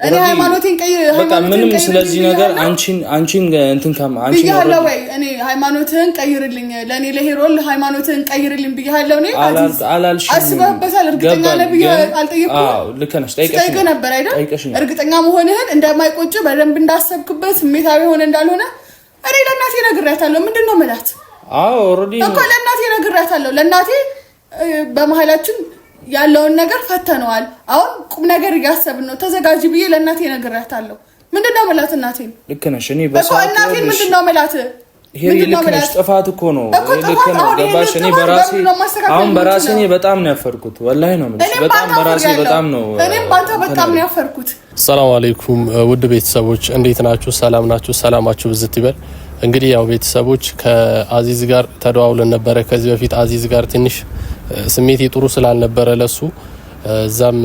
እኔ ሃይማኖቴን ምንም ስለዚህ ነገር አንቺን እንትን አንቺን ብያለሁ ወይ እኔ ሃይማኖትህን ቀይርልኝ ለኔ ለሄሮል ሃይማኖትህን ቀይርልኝ ብያለሁ እኔ አላልሽም አስበህበታል እርግጠኛ ነህ ብዬ አልጠየቅኩም አዎ ልክ ነሽ ጠይቀሽ ነበር አይደል እርግጠኛ መሆንህን እንደማይቆጭ በደንብ እንዳሰብክበት ስሜታዊ ሆነ እንዳልሆነ እኔ ለእናቴ ነግሬያታለሁ ምንድነው ማለት አዎ ኦሬዲ እኮ ለእናቴ ነግሬያታለሁ ለእናቴ በመሐላችን ያለውን ነገር ፈተነዋል አሁን ቁም ነገር ያሰብን ነው ተዘጋጂ ብዬ ለእናቴ ነግሬያታለሁ ምንድነው ማለት እናቴ ልክ ነሽ እኔ በሰዓቱ እናቴ ምንድነው ማለት ይሄ ልክ ነሽ ጥፋት እኮ ነው ልክ ነው ገባሽ እኔ በራሴ እኔ በጣም ነው ያፈርኩት ወላሂ ነው ማለት በጣም በራሴ በጣም ነው እኔም ባንተ በጣም ነው ያፈርኩት ሰላም አለይኩም ውድ ቤተሰቦች እንዴት ናችሁ ሰላም ናችሁ ሰላማችሁ ብዝት ይበል እንግዲህ ያው ቤተሰቦች ከአዚዝ ጋር ተደዋውለን ነበር ከዚህ በፊት አዚዝ ጋር ትንሽ ስሜት ጥሩ ስላልነበረ ለሱ እዛም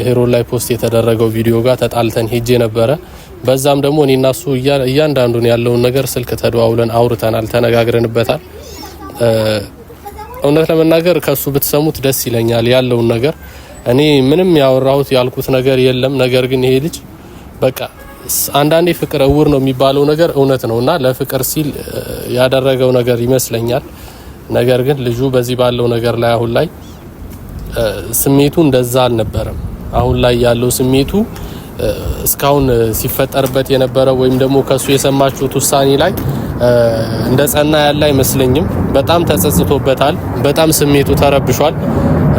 ሄሮል ላይ ፖስት የተደረገው ቪዲዮ ጋር ተጣልተን ሄጄ ነበረ በዛም ደግሞ እኔና እሱ እያንዳንዱን ያለውን ነገር ስልክ ተደዋውለን አውርተናል ተነጋግረንበታል እውነት ለመናገር ከሱ ብትሰሙት ደስ ይለኛል ያለውን ነገር እኔ ምንም ያወራሁት ያልኩት ነገር የለም ነገር ግን ይሄ ልጅ በቃ አንዳንዴ ፍቅር እውር ነው የሚባለው ነገር እውነት ነውና ለፍቅር ሲል ያደረገው ነገር ይመስለኛል ነገር ግን ልጁ በዚህ ባለው ነገር ላይ አሁን ላይ ስሜቱ እንደዛ አልነበረም አሁን ላይ ያለው ስሜቱ እስካሁን ሲፈጠርበት የነበረው ወይም ደግሞ ከሱ የሰማችሁት ውሳኔ ላይ እንደ ጸና ያለ አይመስለኝም በጣም ተጸጽቶበታል በጣም ስሜቱ ተረብሿል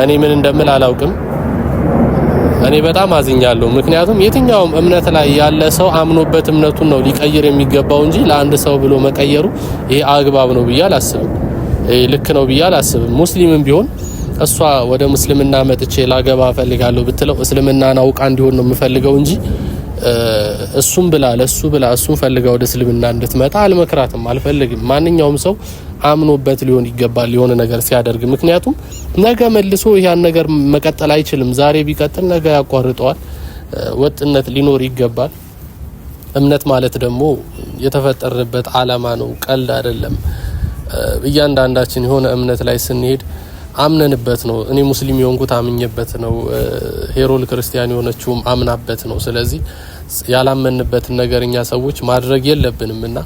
እኔ ምን እንደምል አላውቅም እኔ በጣም አዝኛለሁ ምክንያቱም የትኛውም እምነት ላይ ያለ ሰው አምኖበት እምነቱን ነው ሊቀይር የሚገባው እንጂ ለአንድ ሰው ብሎ መቀየሩ ይሄ አግባብ ነው ብዬ አላስብም ልክ ነው ብዬ አላስብም ሙስሊምም ቢሆን እሷ ወደ ሙስሊምና መጥቼ ላገባ ፈልጋለሁ ብትለው እስልምናን አውቃ እንዲሆን ነው የምፈልገው እንጂ እሱም ብላ እሱም ፈልጋ ወደ እስልምና እንድትመጣ አልመክራትም አልፈልግም ማንኛውም ሰው አምኖበት ሊሆን ይገባል የሆነ ነገር ሲያደርግ ምክንያቱም ነገ መልሶ ያን ነገር መቀጠል አይችልም ዛሬ ቢቀጥል ነገ ያቋርጠዋል ወጥነት ሊኖር ይገባል እምነት ማለት ደግሞ የተፈጠረበት ዓላማ ነው ቀልድ አይደለም እያንዳንዳችን የሆነ እምነት ላይ ስንሄድ አምነንበት ነው እኔ ሙስሊም የሆንኩት አምኜበት ነው ሄሮል ክርስቲያን የሆነችውም አምናበት ነው ስለዚህ ያላመንበትን ነገርኛ ሰዎች ማድረግ የለብንምና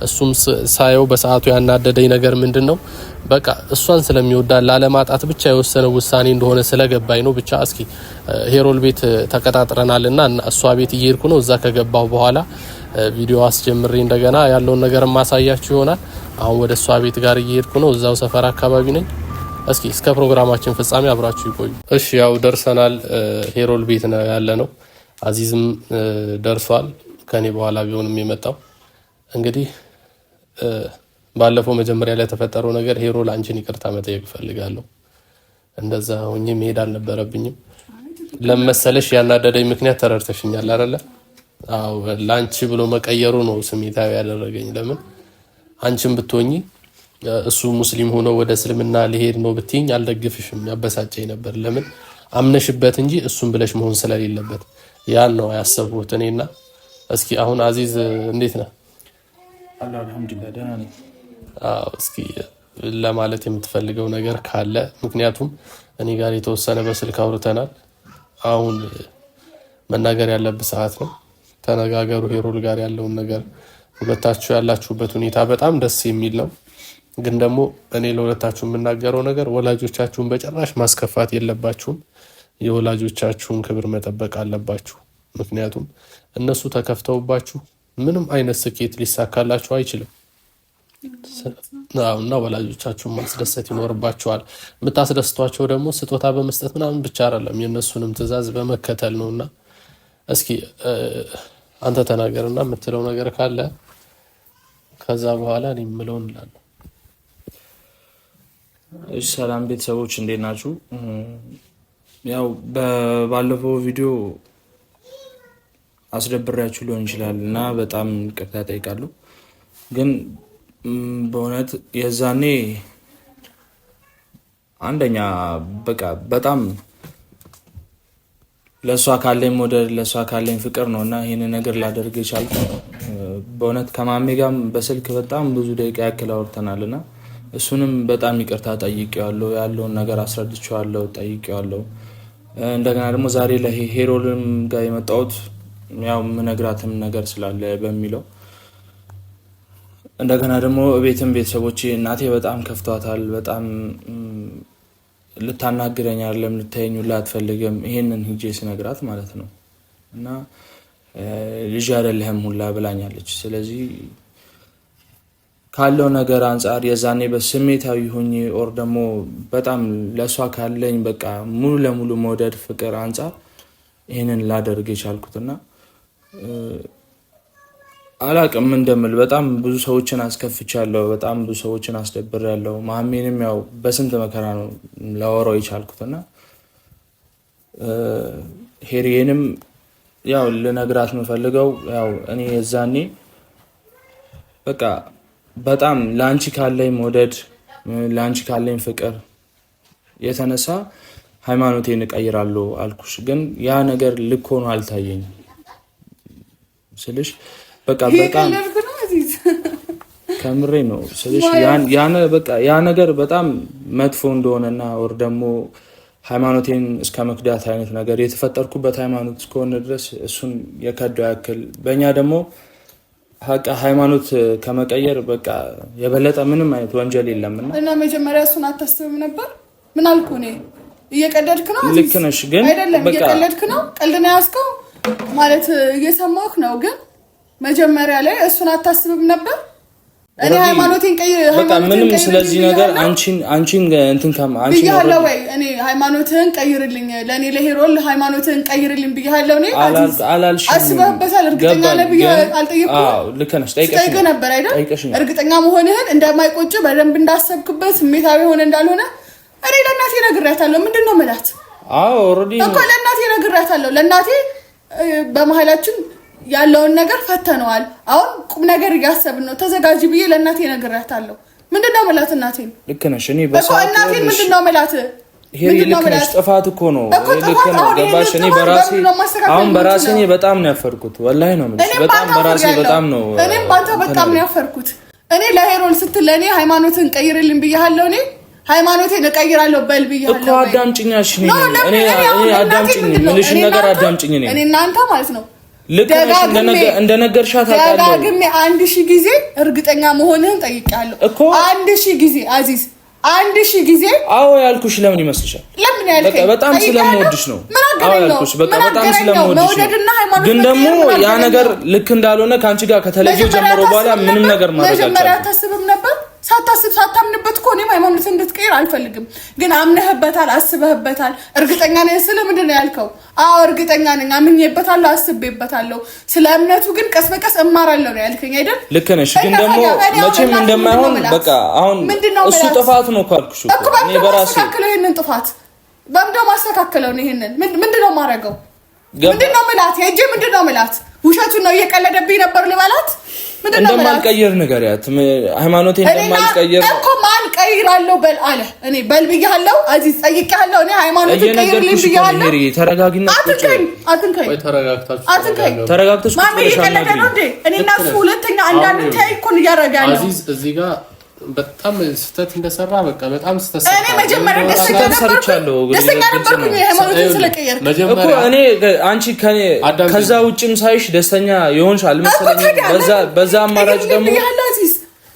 እሱም ሳየው በሰዓቱ ያናደደኝ ነገር ምንድነው በቃ እሷን ስለሚወዳት ላለማጣት ብቻ የወሰነው ውሳኔ እንደሆነ ስለገባኝ ነው ብቻ እስኪ ሄሮል ቤት ተቀጣጥረናልና እሷ ቤት እየሄድኩ ነው እዛ ከገባው በኋላ ቪዲዮ አስጀምሬ እንደገና ያለውን ነገር ማሳያችሁ ይሆናል አሁን ወደ እሷ ቤት ጋር እየሄድኩ ነው እዛው ሰፈር አካባቢ ነኝ እስኪ እስከ ፕሮግራማችን ፍጻሜ አብራችሁ ይቆዩ እሺ ያው ደርሰናል ሄሮል ቤት ነው ያለነው አዚዝም ደርሷል ከኔ በኋላ ቢሆንም የመጣው እንግዲህ ባለፈው መጀመሪያ ላይ ተፈጠረው ነገር ሄሮል አንቺን ይቅርታ መጠየቅ ፈልጋለሁ እንደዛ ሆኜ መሄድ አልነበረብኝም ለምሳሌሽ ያናደደኝ ምክንያት ተረድተሽኛል አይደለ አው ላንቺ ብሎ መቀየሩ ነው ስሜታዊ ያደረገኝ ለምን አንቺም ብትሆኚ እሱ ሙስሊም ሆኖ ወደ እስልምና ሊሄድ ነው ብትይኝ አልደግፍሽም ያበሳጨኝ ነበር ለምን አምነሽበት እንጂ እሱም ብለሽ መሆን ስለሌለበት ያን ነው ያሰብኩት እኔና እስኪ አሁን አዚዝ እንዴት ነህ አልሐምዱሊላህ ደህና ነኝ እስኪ ለማለት የምትፈልገው ነገር ካለ ምክንያቱም እኔ ጋር የተወሰነ በስልክ አውርተናል አሁን መናገር ያለበት ሰዓት ነው ተነጋገሩ ሄሮል ጋር ያለውን ነገር ሁለታችሁ ያላችሁበት ሁኔታ በጣም ደስ የሚል ነው ግን ደግሞ እኔ ለሁለታችሁ የምናገረው ነገር ወላጆቻችሁን በጭራሽ ማስከፋት የለባችሁም የወላጆቻችሁን ክብር መጠበቅ አለባችሁ ምክንያቱም እነሱ ተከፍተውባችሁ ምንም አይነት ስኬት ሊሳካላችሁ አይችልም እና ወላጆቻችሁን ማስደሰት ይኖርባችኋል የምታስደስቷቸው ደግሞ ስጦታ በመስጠት ምናምን ብቻ አይደለም የነሱንም ትዕዛዝ በመከተል ነውና እስኪ አንተ ተናገርና የምትለው ነገር ካለ ከዛ በኋላ እኔ የምለውን እላለሁ ሰላም ቤተሰቦች እንዴት ናችሁ ያው ባለፈው ቪዲዮ አስደብራችሁ ሊሆን ይችላል እና በጣም ይቅርታ ጠይቃለሁ ግን በእውነት የዛኔ አንደኛ በቃ በጣም ለሷ ካለኝ ሞዴል ለሷ ካለኝ ፍቅር ነውና ይሄን ነገር ላደርግ ይቻላል በእውነት ከማሜ ጋር በስልክ በጣም ብዙ ደቂቃ ያክል አውርተናልና እሱንም በጣም ይቅርታ ጠይቄዋለሁ ያለውን ነገር አስረድቼዋለሁ ጠይቄዋለሁ እንደገና ደግሞ ዛሬ ለሄሮልም ጋር የመጣሁት ያው ምነግራትም ነገር ስላለ በሚለው እንደገና ደግሞ ቤተሰቦቼ እናቴ በጣም ከፍቷታል። በጣም ልታናግረኝ አይደለም ልታየኝ ሁላ አትፈልግም። ይሄንን ሂጄ ስነግራት ማለት ነው እና ልጅ አይደለህም ሁላ ብላኛለች። ስለዚህ ካለው ነገር አንፃር የዛኔ በስሜታዊ ሆኜ ኦር ደግሞ በጣም ለሷ ካለኝ በቃ ሙሉ ለሙሉ መውደድ ፍቅር አንፃር ይሄንን ላደርግ የቻልኩትና አላቅም እንደምል በጣም ብዙ ሰዎችን አስከፍቻለሁ። በጣም ብዙ ሰዎችን አስደብሬያለሁ። ማሜንም ያው በስንት መከራ ነው ላወራው የቻልኩትና ሄሪዬንም ያው ልነግራት የምፈልገው ያው እኔ የዛኔ በቃ በጣም ላንቺ ካለኝ መውደድ ላንቺ ካለኝ ፍቅር የተነሳ ሃይማኖቴን እቀይራለሁ አልኩሽ። ግን ያ ነገር ልክ ሆኖ አልታየኝም ስልሽ በቃ በጣም ከምሬ ነው ስልሽ ያ ነገር በጣም መጥፎ እንደሆነና ወር ደግሞ ሃይማኖቴን እስከ መክዳት አይነት ነገር የተፈጠርኩበት ሃይማኖት እስከሆነ ድረስ እሱን የከዳው ያክል በእኛ ደግሞ ሃይማኖት ከመቀየር በቃ የበለጠ ምንም አይነት ወንጀል የለምና እና መጀመሪያ እሱን አታስብም ነበር? ምን አልኩ እኔ? እየቀለድክ ነው? ልክ ነሽ ግን አይደለም እየቀለድክ ነው። ቀልድ ነው ያስከው ማለት እየሰማሁህ ነው። ግን መጀመሪያ ላይ እሱን አታስብም ነበር? እኔ ሃይማኖቴን በቃ ምንም ስለዚህ ነገር አንቺን እንትን አንቺ ብያለሁ ወይ? እኔ ሃይማኖትህን ቀይርልኝ ለኔ ለሄሮል ሃይማኖትህን ቀይርልኝ ብያለሁ። እኔ አላልሽም? አስበህበታል? እርግጠኛ ነኝ አልጠየቅኩም? አዎ ልክ ነሽ። ጠይቀሽ ነበር አይደል? እርግጠኛ መሆንህን እንደማይቆጭ በደንብ እንዳሰብክበት ስሜታዊ ሆነ እንዳልሆነ እኔ ለእናቴ ነግሬያታለሁ። ምንድነው ማለት? አዎ ኦሬዲ እኮ ለእናቴ ነግሬያታለሁ። ለእናቴ በመሀላችን ያለውን ነገር ፈተነዋል። አሁን ቁም ነገር እያሰብን ነው፣ ተዘጋጂ ብዬ ለእናቴ ነግሬያታለሁ። ምንድነው ማለት? እናቴን ልክ ነሽ። እኔ በሰዓቱ እናቴን ምንድነው ማለት? ልክ ነሽ። ጥፋት እኮ ነው። ልክ ነው። ገባሽ? እኔ በራሴ እኔ በጣም ነው ያፈርኩት። ወላሂ ነው የምልሽ። በጣም በራሴ በጣም ነው። እኔም ባንተ በጣም ነው ያፈርኩት። እኔ ለሄሮል ስትል ለኔ ሃይማኖትን ቀይርልኝ ብያለሁ። እኔ ሃይማኖቴን እቀይራለሁ በል ብያለሁ እኮ። አዳምጪኝ። እኔ አዳምጪኝ፣ ምንሽ ነገር አዳምጪኝ። እኔ እናንተ ማለት ነው ልክ ነሽ። እንደነገርሻት አውቃለሁ። ደጋግሜ 1000 ጊዜ እርግጠኛ መሆንህን ጠይቄያለሁ እኮ 1000 ጊዜ አዚዝ 1000 ጊዜ። አዎ ያልኩሽ ለምን ይመስልሻል? ለምን ያልከኝ? በቃ በጣም ስለምወድሽ ነው። አዎ ያልኩሽ በቃ በጣም ስለምወድሽ ነው። ግን ደግሞ ያ ነገር ልክ እንዳልሆነ ካንቺ ጋር ከተለየው ጀምሮ በኋላ ምንም ነገር ማድረግ አልቻልኩም። መጀመሪያ ታስብም ነበር? ሳታስብ ሳታምንበት እኮ እኔም ሃይማኖትን እንድትቀይር አልፈልግም። ግን አምነህበታል፣ አስበህበታል። እርግጠኛ ነኝ ስለ ምንድን ነው ያልከው? አዎ እርግጠኛ ነኝ፣ አምኜበታለሁ፣ አስቤበታለሁ። ስለ እምነቱ ግን ቀስ በቀስ እማራለሁ ነው ያልከኝ አይደል? ልክ ነሽ። ግን ደግሞ መቼም እንደማይሆን በቃ አሁን እሱ ጥፋት ነው እኮ አልኩሽ እኮ። እኔ በራሴ ይሄንን ጥፋት በምንድነው ማስተካከለው ነው? ይሄንን ምንድነው ማረገው? ምንድነው ምላት? የእጄ ምንድነው ምላት? ውሸቱን ነው እየቀለደብኝ ነበር ልበላት? እንደማልቀየር ንገሪያት። ሃይማኖቴን እንደማልቀየር እኮ ማን ቀይራለሁ በል አለ። እኔ በል ብያለሁ፣ አዚዝ ጠይቄያለሁ። እኔ ሃይማኖቴን ቀይርልኝ ብያለሁ። ተረጋጊና አትንከኝ። ተረጋግተሽ ማን እየቀለደ ነው እንዴ? እኔ እና እሱ ሁለተኛ አንዳንድ ታይ እኮ እያደረገ ያለው አዚዝ እዚህ ጋር በጣም ስህተት እንደሰራ በቃ በጣም ስህተት እኔ መጀመሪያ ደስተኛ ነበርኩኝ ሃይማኖቴን ስለቀየርኩ እኮ። እኔ አንቺ ከዛ ውጭም ሳይሽ ደስተኛ የሆንሽ አልመሰለኝም። በዛ አማራጭ ደግሞ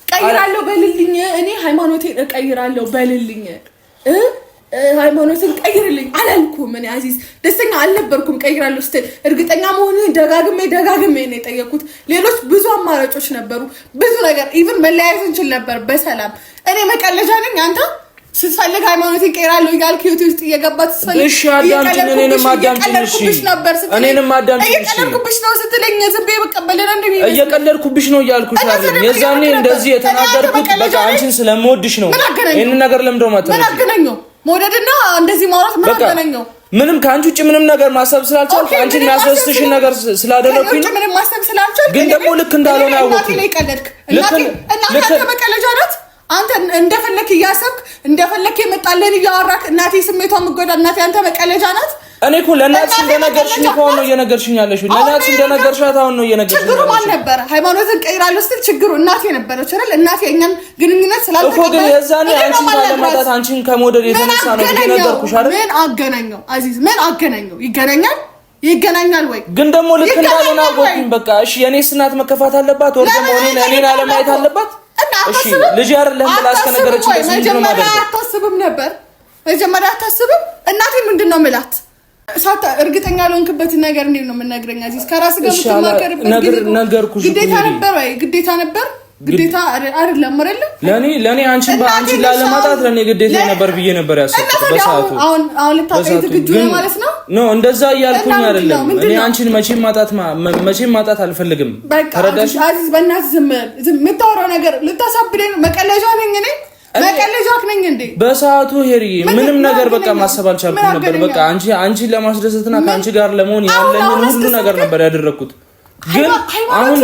ቀይራለሁ በልልኝ። እኔ ሃይማኖቴን እቀይራለሁ በልልኝ፣ ሃይማኖቴን ቀይርልኝ አላልኩም። እኔ አዚዝ ደስተኛ አልነበርኩም። ቀይራለሁ ስትል እርግጠኛ መሆንህን ደጋግሜ ነው የጠየኩት። ሌሎች ብዙ አማራጮች ነበሩ፣ ብዙ ነገር ኢቭን መለያየት እንችል ነበር በሰላም። እኔ መቀለጃ ነኝ? አንተ ስትፈልግ ሃይማኖቴን ቀይራለሁ እያልክ ህይወቴ ውስጥ እየገባ ስትፈልግ እሺ፣ አዳምጪኝ። እኔንም አዳምጪኝ። እሺ፣ እኔንም አዳምጪኝ። እየቀለድኩብሽ ነው ስትለኝ ዝም ብዬ በቀበለና እንደሚመስል እየቀለድኩብሽ ነው እያልኩሽ አይደል? የዛኔ እንደዚህ የተናገርኩት በቃ አንቺን ስለምወድሽ ነው። ይሄን ነገር ለምንድነው ማተው? ምን አገናኘው? መውደድና እንደዚህ ማውራት ምን አገናኘው? ምንም ከአንቺ ውጭ ምንም ነገር ማሰብ ስላልቻልኩ አንቺ የሚያስደስትሽን ነገር ስላደረኩኝ ነው። ምንም ማሰብ ስላልቻልኩ ግን ደግሞ ልክ እንዳልሆነ አወቅኩኝ። እናቴ መቀለጃ ናት። አንተ እንደፈለክ እያሰብክ እንደፈለክ የመጣለን እያወራክ እናቴ ስሜቷን ምጎዳ እናቴ አንተ መቀለጃ ናት። እኔ እኮ ለእናትሽ እንደነገርሽኝ እኮ ነው እየነገርሽኝ ያለሽው። ለእናትሽ እንደነገርሻት አሁን ነው እየነገርሽኝ ያለሽው። ችግሩ ማን ነበር? ሃይማኖትን ቀይራለሁ ስትል ችግሩ እናቴ ነበረች አይደል? እናቴ እኛን ግንኙነት ስላልተቀበለ እኮ ግን የዛኔ አንቺን ካለማጣት አንቺን ከመውደድ የተነሳ ነው እየነገርኩሽ አይደል? ምን አገናኘው አዚዝ? ምን አገናኘው? ይገናኛል? ይገናኛል ወይ? ግን ደግሞ ልክ እንዳልሆነ አወኩኝ። በቃ እሺ የኔስ እናት መከፋት አለባት ወር ደግሞ እኔን አለማየት አለባት? እሺ ልጅ አይደለም ብላ እስከነገረች መጀመሪያ አታስብም ነበር? መጀመሪያ አታስብም? እናቴ ምንድነው የምላት? ሳታ እርግጠኛ ያልሆንክበት ነገር እንዴት ነው የምነግረኝ? አዚዝ ከራስ ጋር የምትማከርበት ነገርኩሽ ግዴታ ነበር ወይ? ግዴታ ነበር ግዴታ አይደለም አይደል? ለኔ አንቺን ላለማጣት ለኔ ግዴታ ነበር ብዬ ነበር ያሰብኩት በሰዓቱ። አሁን ልታውቂ ትግጁ ነው ማለት ነው? እንደዛ እያልኩኝ አይደለም። እኔ አንቺን መቼም ማጣት አልፈልግም። ተረዳሽ? አዚዝ በእናትህ ዝም የምታወራው ነገር ልታሳብደኝ መቀለጃ ነኝ እኔ መቀለጃክ ነኝ እንዴ? በሰዓቱ ሄሪ ምንም ነገር በቃ ማሰብ አልቻልኩም ነበር። በቃ አንቺን ለማስደሰትና ከአንቺ ጋር ለመሆን ያለኝን ሁሉ ነገር ነበር ያደረኩት። ግን አሁን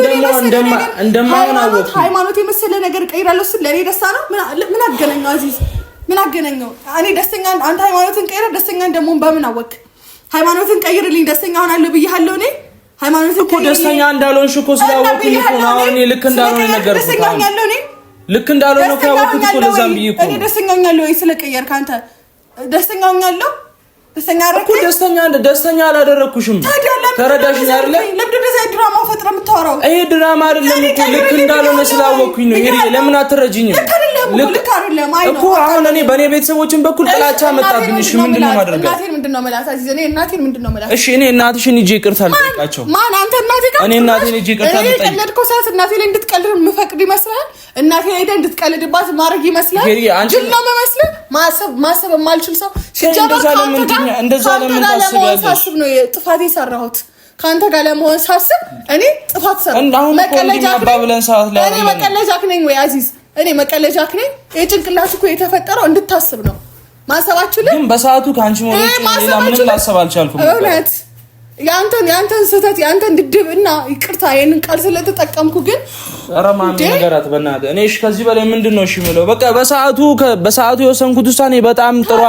ደግሞ እንደማይሆን አወቅኩ። ሃይማኖት የመሰለ ነገር ቀይራለሁ ስል ለኔ ደስታ ነው። ምን አገናኘው አዚዝ? ምን አገናኘው? እኔ ደስተኛ አንተ ሃይማኖትን ቀይረ ደስተኛ እንደሞ በምን አወቅ? ሃይማኖትን ቀይርልኝ ደስተኛ ሆናለሁ ብዬሃለሁ። እኔ ሃይማኖትን እኮ ደስተኛ እንዳልሆንሽ እኮ ስላወቅኩኝ እኮ ነው አሁን እኔ ልክ እንዳልሆነ ነገርኩት። ደስተኛ ሆኛለሁ እኔ ልክ እንዳልሆነ ካወቅኩት እኮ ለዛም ብዬ እኮ እኔ ደስተኛ ሆኛለሁ ወይ ስለቀየርክ አንተ ደስተኛ ሆኛለሁ? ደስተኛ አላደረኩሽም። ተረዳሽኝ አይደለ? ለምን እንደዛ ድራማ ፈጥረ የምታወራው? ይሄ ድራማ አይደለም እኮ ልክ እንዳልሆነ ስላወቅኩኝ ነው። ሄሪ ለምን አትረጂኝም? ልክ አይደለም እኮ አሁን እኔ በኔ ቤተሰቦችን በኩል ጥላቻ መጣብኝ። እሺ ምንድነው ማድረግ? እናቴን ምንድነው መላስ? አዚዝ እኔ እናቴን ምንድነው መላስ? እሺ እኔ እናትሽን ሂጂ ይቅርታ ልጠይቃቸው። ማን አንተ? እናቴ ጋር እኔ እናቴን ሂጂ ይቅርታ ልጠይቅ። እኔ ቀለድኩ ሰዓት እናቴ ላይ እንድትቀልድ የምፈቅድ ይመስላል? እናቴ ላይ እንድትቀልድባት ማድረግ ይመስላል? ጅል ነው የምመስልህ? ማሰብ የማልችል ሰው እንደዛ ለምን ታስቢያለሽ? ሳስብ ነው ጥፋት የሰራሁት። ካንተ ጋር ለመሆን ሳስብ እኔ ጥፋት ሰራሁ። መቀለጃክ ነኝ ወይ አዚዝ? እኔ መቀለጃክ ነኝ? የጭንቅላት እኮ የተፈጠረው እንድታስብ ነው። ማሰባችሁ ላይ ግን በሰዓቱ ካንቺ ሞት ሌላ ምንም ላሰብ አልቻልኩም። እውነት ያንተን ስህተት ያንተን ድድብና ይቅርታ ይሄንን ቃል ስለተጠቀምኩ ግን አረማም ነገራት በእናትህ። እኔ እሺ ከዚህ በላይ ምንድነው እሺ የምለው? በቃ በሰዓቱ የወሰንኩት ውሳኔ በጣም ጥሩ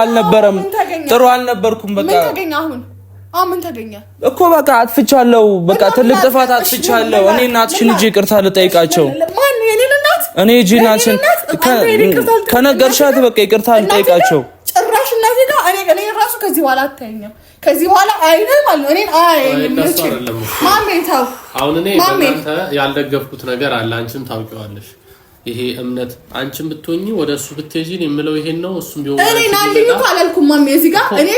አልነበርኩም። በቃ ምን ተገኘ እኮ በቃ አጥፍቻለሁ። በቃ ትልቅ ጥፋት አጥፍቻለሁ። እኔ እናትሽን ሂጂ ይቅርታ ልጠይቃቸው። ማን የኔን እናት? እኔ ሂጂ እናትሽን ከነገርሻት በቃ ይቅርታ ልጠይቃቸው። ጭራሽ እናቴ ጋር እኔ ራሱ ከዚህ በኋላ አታየኝም። ከዚህ በኋላ አይነም ማለት እኔ ማሜታው አሁን እኔ እናንተ ያልደገፍኩት ነገር አለ። አንቺም ታውቂዋለሽ። ይሄ እምነት አንቺም ብትሆኚ ወደሱ ብትሄጂን የምለው ይሄን ነው። እሱም ቢሆን እኔ ናልኝ እኮ አላልኩም ማሜ። እዚህ ጋር እኔ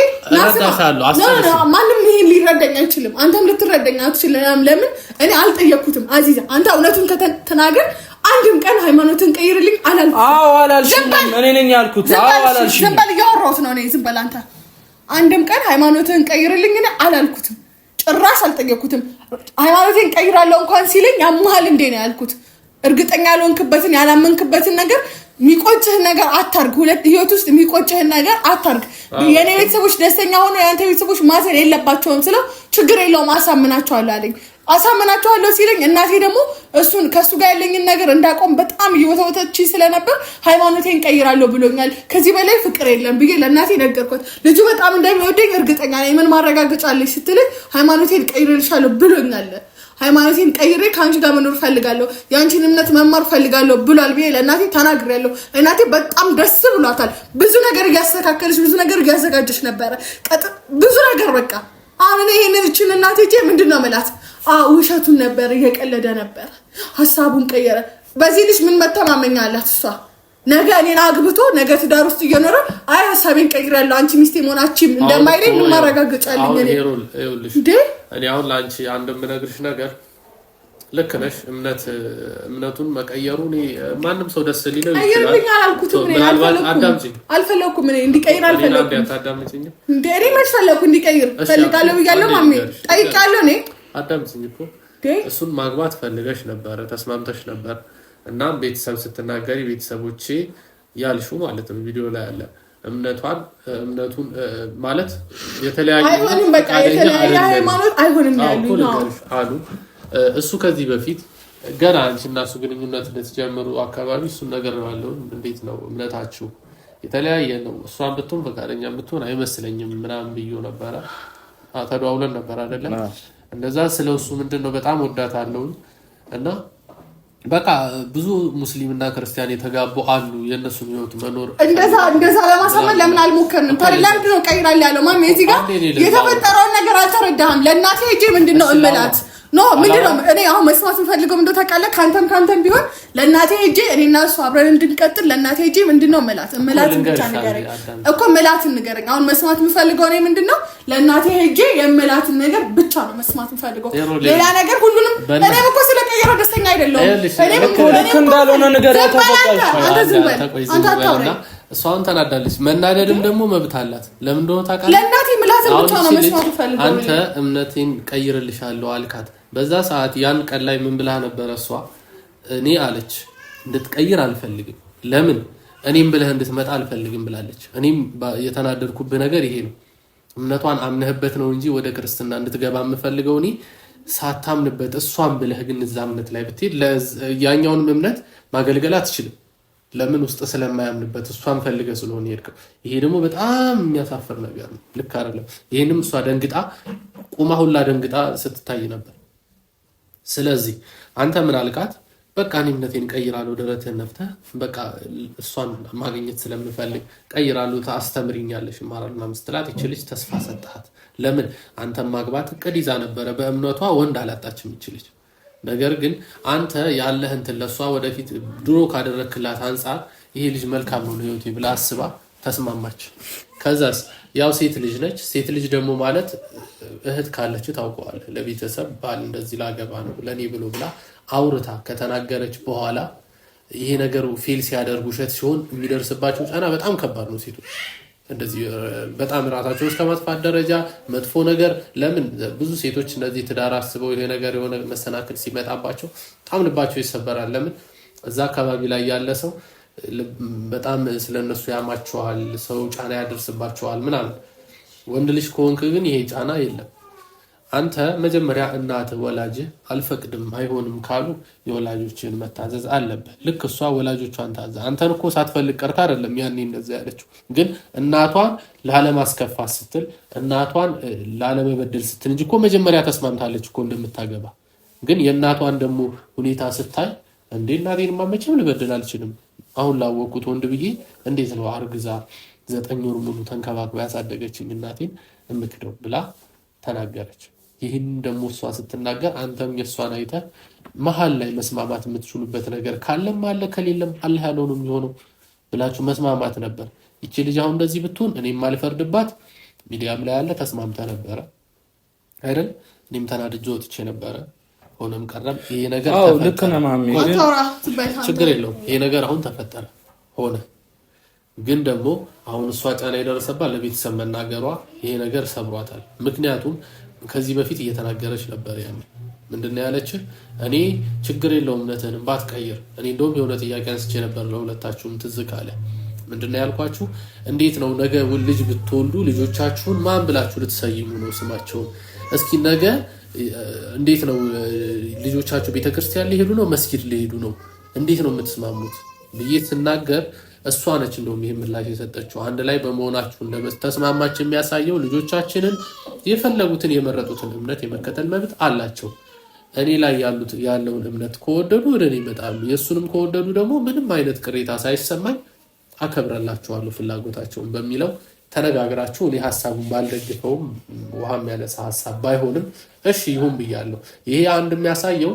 ማንም ይሄን ሊረዳኝ አይችልም። አንተም ልትረዳኝ አትችልም። ለምን እኔ አልጠየቅኩትም። አዚዛ አንተ እውነቱን ከተናገር አንድም ቀን ሃይማኖትን ቀይርልኝ አላልኩም። አዎ አላልሽም። እኔ ነኝ ያልኩት። አዎ አላልሽም። ዝም በል እያወራሁት ነው እኔ። ዝም በል አንተ። አንድም ቀን ሃይማኖትን ቀይርልኝ እኔ አላልኩትም። ጭራሽ አልጠየቅኩትም። ሃይማኖትን ቀይራለሁ እንኳን ሲለኝ ያመሃል እንዴ ነው ያልኩት። እርግጠኛ ያልሆንክበትን ያላመንክበትን ነገር የሚቆጭህን ነገር አታርግ። ሁለት ህይወት ውስጥ የሚቆጭህን ነገር አታርግ። የኔ ቤተሰቦች ደስተኛ ሆኖ የአንተ ቤተሰቦች ማዘን የለባቸውም ስለው ችግር የለውም አሳምናቸዋለሁ አለኝ። አሳምናቸዋለሁ ሲለኝ እናቴ ደግሞ እሱን ከሱ ጋር ያለኝን ነገር እንዳቆም በጣም እየወተወተች ስለነበር ሃይማኖቴን ቀይራለሁ ብሎኛል። ከዚህ በላይ ፍቅር የለም ብዬ ለእናቴ ነገርኳት። ልጁ በጣም እንደሚወደኝ እርግጠኛ ነኝ። ምን ማረጋገጫ አለሽ ስትለኝ ሃይማኖቴን ቀይርልሻለሁ ብሎኛል። ሃይማኖቴን ቀይሬ ከአንቺ ጋር መኖር ፈልጋለሁ፣ የአንቺን እምነት መማር ፈልጋለሁ ብሏል ብዬ ለእናቴ ተናግሬያለሁ። እናቴ በጣም ደስ ብሏታል። ብዙ ነገር እያስተካከለች ብዙ ነገር እያዘጋጀች ነበረ። ብዙ ነገር በቃ አሁን እኔ ይሄንን እችን እናቴ ምንድነው መላት? ውሸቱን ነበር፣ እየቀለደ ነበር፣ ሀሳቡን ቀየረ። በዚህ ልጅ ምን መተማመኛ አላት እሷ? ነገ እኔን አግብቶ ነገ ትዳር ውስጥ እየኖረ አይ ሀሳቤን ቀይራለሁ አንቺ ሚስቴ መሆናችም እንደማይለኝ ምን ማረጋገጫለኝ? እኔ አሁን ለአንቺ አንድ የምነግርሽ ነገር ልክ ነሽ። እምነቱን መቀየሩ እኔ ማንም ሰው ደስ ሊለው ይችላል። ምናልባት አዳምጪኝ። አልፈለኩም እኔ እንዲቀይር አልፈለኩም። አዳምጪኝ እንዴ እኔ መች ፈለኩ እንዲቀይር ፈልጋለሁ ብያለሁ። ማሜ ጠይቃለሁ። እኔ አዳምጪኝ እኮ እሱን ማግባት ፈልገሽ ነበር፣ ተስማምተሽ ነበር። እና ቤተሰብ ስትናገሪ ቤተሰቦቼ ያልሹ ማለት ነው ቪዲዮ ላይ ያለ እምነቱን ማለት የተለያየ አይሆንም፣ በቃ የተለያየ ሃይማኖት አይሆንም አሉ። እሱ ከዚህ በፊት ገና አንቺ እና እሱ ግንኙነት ልትጀምሩ አካባቢ እሱን ነገር ባለው እንዴት ነው እምነታችሁ የተለያየ ነው፣ እሷን ብትሆን ፈቃደኛ ብትሆን አይመስለኝም ምናምን ብዬው ነበረ። ተደዋውለን ነበር አይደለም? እንደዛ ስለሱ ምንድነው በጣም ወዳታለሁ እና በቃ ብዙ ሙስሊምና ክርስቲያን የተጋቡ አሉ። የነሱን ህይወት መኖር እንደዛ ለማሳመን ለምን አልሞከርንም? ታዲያ ነው ቀይራል ያለው ማም እዚህ ጋር የተፈጠረውን ነገር አልተረዳህም። ለእናቴ ሄጄ ምንድነው እምላት ኖ ምንድነው እኔ አሁን መስማት የምፈልገው እንደው ታውቃለህ ካንተም ቢሆን ለእናቴ ሄጄ እኔና እሱ አብረን እንድንቀጥል ለእናቴ ሄጄ ምንድነው እምላት ብቻ ንገረኝ እኮ እምላትን ንገረኝ። አሁን መስማት የምፈልገው እኔ ምንድነው ለእናቴ ሄጄ የምላትን ነገር ብቻ ነው መስማት የምፈልገው። ሌላ ነገር ሁሉንም እኔም እኮ ስለቀየረው ደስተኛ አይደለሁም። እኔም እኮ እንዳልሆነ ነገር ተፈጣጣሽ አንተ አታውራ እሷን ተናዳለች። መናደድም ደግሞ መብት አላት። ለምን እንደሆነ ታውቃለህ? ለእናቴ ምላትን ብቻ ነው መስማት የምፈልገው። አንተ እምነቴን ቀይርልሻለሁ አልካት። በዛ ሰዓት ያን ቀን ላይ ምን ብላ ነበር እሷ? እኔ አለች እንድትቀይር አልፈልግም። ለምን እኔም ብለህ እንድትመጣ አልፈልግም ብላለች። እኔም የተናደድኩብህ ነገር ይሄ ነው። እምነቷን አምነህበት ነው እንጂ ወደ ክርስትና እንድትገባ የምፈልገው እኔ ሳታምንበት እሷን ብለህ ግን እዛ እምነት ላይ ብትሄድ ያኛውንም እምነት ማገልገል አትችልም። ለምን ውስጥ ስለማያምንበት እሷን ፈልገህ ስለሆነ ሄድከው። ይሄ ደግሞ በጣም የሚያሳፍር ነገር ነው። ልክ አይደለም። ይሄንም እሷ ደንግጣ ቁማ ሁላ ደንግጣ ስትታይ ነበር። ስለዚህ አንተ ምን አልካት? በቃ እኔ እምነቴን ቀይራለሁ ደረትህን ነፍተህ በቃ እሷን ማግኘት ስለምፈልግ ቀይራለሁ ታስተምሪኛለሽ ማራልና ምስትላት ይችልሽ ተስፋ ሰጣት። ለምን አንተም ማግባት እቅድ ይዛ ነበረ። በእምነቷ ወንድ አላጣችም ይችልሽ። ነገር ግን አንተ ያለህ እንትን ለሷ ወደፊት ድሮ ካደረክላት አንፃር ይሄ ልጅ መልካም ነው ለህይወቴ ብላ አስባ ተስማማች። ከዛስ ያው ሴት ልጅ ነች። ሴት ልጅ ደግሞ ማለት እህት ካለች ታውቀዋለህ። ለቤተሰብ ባል እንደዚህ ላገባ ነው ለኔ ብሎ ብላ አውርታ ከተናገረች በኋላ ይሄ ነገሩ ፌል ሲያደርጉ ሸት ሲሆን የሚደርስባቸው ጫና በጣም ከባድ ነው። ሴቶች እንደዚህ በጣም ራሳቸውን እስከ ማጥፋት ደረጃ መጥፎ ነገር ለምን ብዙ ሴቶች እንደዚህ ትዳር አስበው ይሄ ነገር የሆነ መሰናክል ሲመጣባቸው በጣም ልባቸው ይሰበራል። ለምን እዛ አካባቢ ላይ ያለ ሰው በጣም ስለነሱ ያማቸዋል፣ ሰው ጫና ያደርስባቸዋል ምናምን። ወንድ ልጅ ከሆንክ ግን ይሄ ጫና የለም። አንተ መጀመሪያ እናት ወላጅ አልፈቅድም አይሆንም ካሉ የወላጆችን መታዘዝ አለበት። ልክ እሷ ወላጆቿን ታዘ። አንተን እኮ ሳትፈልግ ቀርታ አይደለም ያኔ እንደዛ ያለችው። ግን እናቷን ላለማስከፋት ስትል እናቷን ላለመበደል ስትል እንጂ እኮ መጀመሪያ ተስማምታለች እኮ እንደምታገባ። ግን የእናቷን ደግሞ ሁኔታ ስታይ እንዴ እናቴንማ መቼም ልበደል አልችልም አሁን ላወቁት ወንድ ብዬ እንዴት ነው አርግዛ 9 ወር ሙሉ ተንከባክባ ያሳደገችኝ እናቴን እምክደው ብላ ተናገረች። ይህን ደግሞ እሷ ስትናገር አንተም የእሷን አይተህ መሀል ላይ መስማማት የምትችሉበት ነገር ካለም አለ ከሌለም አላህ ያለው ነው የሚሆነው ብላችሁ መስማማት ነበር። ይቺ ልጅ አሁን እንደዚህ ብትሆን እኔም ማልፈርድባት ሚዲያም ላይ ያለ ተስማምታ ነበረ አይደል? እኔም ተናድጄ ወጥቼ ነበረ። ሆነም ቀረም ይሄ ነገር ችግር የለውም። ይሄ ነገር አሁን ተፈጠረ ሆነ። ግን ደግሞ አሁን እሷ ጫና የደረሰባት ለቤተሰብ መናገሯ ይሄ ነገር ሰብሯታል። ምክንያቱም ከዚህ በፊት እየተናገረች ነበር። ያኔ ምንድነው ያለችህ? እኔ ችግር የለውም እምነትህን ባትቀይር። እኔ እንደውም የሆነ ጥያቄ አንስቼ ነበር ለሁለታችሁም ትዝ ካለ። ምንድነው ያልኳችሁ? እንዴት ነው ነገ ልጅ ብትወልዱ ልጆቻችሁን ማን ብላችሁ ልትሰይሙ ነው ስማቸውን? እስኪ ነገ እንዴት ነው ልጆቻችሁ ቤተክርስቲያን ሊሄዱ ነው መስጊድ ሊሄዱ ነው እንዴት ነው የምትስማሙት ብዬ ስናገር እሷ ነች እንደውም ይሄን ምላሽ የሰጠችው። አንድ ላይ በመሆናችሁ ተስማማች የሚያሳየው ልጆቻችንን የፈለጉትን የመረጡትን እምነት የመከተል መብት አላቸው። እኔ ላይ ያለውን እምነት ከወደዱ ወደ እኔ ይመጣሉ። የእሱንም ከወደዱ ደግሞ ምንም አይነት ቅሬታ ሳይሰማኝ አከብራላችኋለሁ ፍላጎታቸውን በሚለው ተነጋግራችሁ እኔ ሐሳቡን ባልደግፈውም ውሃም ያነሳ ሐሳብ ባይሆንም እሺ ይሁን ብያለሁ። ይሄ አንድ የሚያሳየው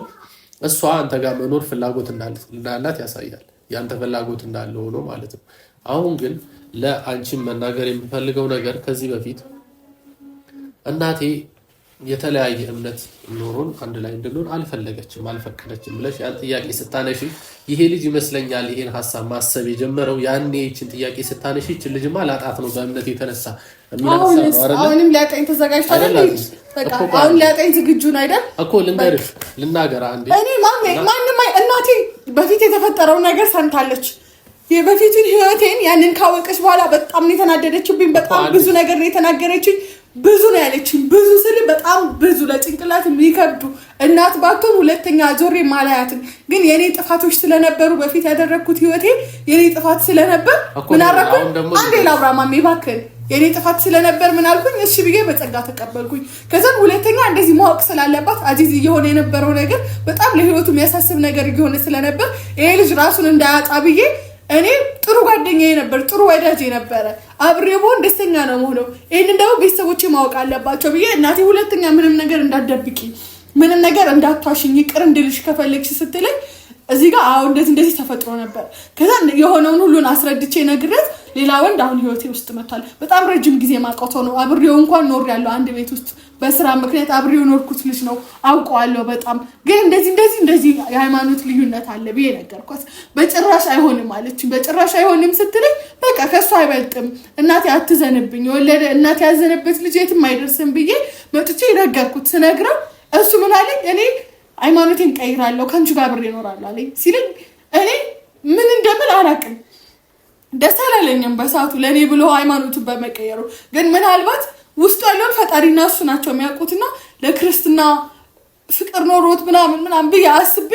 እሷ አንተ ጋር መኖር ፍላጎት እንዳላት ያሳያል። ያንተ ፍላጎት እንዳለ ሆኖ ማለት ነው። አሁን ግን ለአንቺም መናገር የምፈልገው ነገር ከዚህ በፊት እናቴ የተለያየ እምነት ኖሮን አንድ ላይ እንድንሆን አልፈለገችም አልፈቀደችም ብለሽ ያን ጥያቄ ስታነሺ ይሄ ልጅ ይመስለኛል ይሄን ሐሳብ ማሰብ የጀመረው ያኔ ይችን ጥያቄ ስታነሺ ይችን ልጅማ ላጣት ነው በእምነት የተነሳ አሁንም ሊያጠኝ ተዘጋጅቷል አይደል? በቃ አሁን ሊያጠኝ ዝግጁ ነው አይደል? እኮ ልናገር አንዴ እኔ ማንም እናቴ በፊት የተፈጠረው ነገር ሰምታለች። የበፊቱን ህይወቴን ያንን ካወቀች በኋላ በጣም ነው የተናደደችብኝ። በጣም ብዙ ነገር ነው የተናገረችኝ። ብዙ ነው ያለችኝ። ብዙ ስል በጣም ብዙ ለጭንቅላት የሚከብዱ እናት ባትሆን ሁለተኛ ዞሬ ማላያትን ግን የኔ ጥፋቶች ስለነበሩ በፊት ያደረኩት ህይወቴ የኔ ጥፋት ስለነበር ምን አደረኩ? አንዴ ላብራማም ይባክል የኔ ጥፋት ስለነበር ምን አልኩኝ? እሺ ብዬ በጸጋ ተቀበልኩኝ። ከዛም ሁለተኛ እንደዚህ ማወቅ ስላለባት አዚዝ እየሆነ የነበረው ነገር በጣም ለህይወቱ የሚያሳስብ ነገር እየሆነ ስለነበር ይሄ ልጅ ራሱን እንዳያጣ ብዬ እኔ ጥሩ ጓደኛዬ ነበር፣ ጥሩ ወዳጄ ነበረ። አብሬው ብሆን ደስተኛ ነው የምሆነው። ይሄንን ደግሞ ቤተሰቦቼ ማወቅ አለባቸው ብዬ እናቴ ሁለተኛ ምንም ነገር እንዳትደብቂ፣ ምንም ነገር እንዳትዋሽኝ፣ ይቅር እንድልሽ ከፈለግሽ ስትለኝ እዚህ ጋር አሁን እንደዚህ ተፈጥሮ ነበር። ከዛ የሆነውን ሁሉን አስረድቼ ነግሬት ሌላ ወንድ አሁን ህይወቴ ውስጥ መጥቷል። በጣም ረጅም ጊዜ ማቆቶ ነው። አብሬው እንኳን ኖር ያለው አንድ ቤት ውስጥ በስራ ምክንያት አብሬው ኖርኩት ልጅ ነው፣ አውቀዋለሁ በጣም ግን እንደዚህ የሃይማኖት ልዩነት አለ ብዬ ነገርኳት። በጭራሽ አይሆንም አለች። በጭራሽ አይሆንም ስትለኝ በቃ ከሱ አይበልጥም እናቴ አትዘንብኝ፣ የወለደ እናቴ ያዘነበት ልጅ የትም አይደርስም ብዬ መጥቼ ነገርኩት። ስነግረው እሱ ምን አለኝ? እኔ ሃይማኖቴን ቀይራለሁ ከአንቺ ጋር አብሬ እኖራለሁ አለኝ። ሲለኝ እኔ ምን እንደምን አላውቅም፣ ደስ አላለኝም በሰዓቱ ለእኔ ብሎ ሃይማኖቱን በመቀየሩ። ግን ምናልባት ውስጡ ያለውን ፈጣሪና እሱ ናቸው የሚያውቁትና ለክርስትና ፍቅር ኖሮት ምናምን ብዬ አስቤ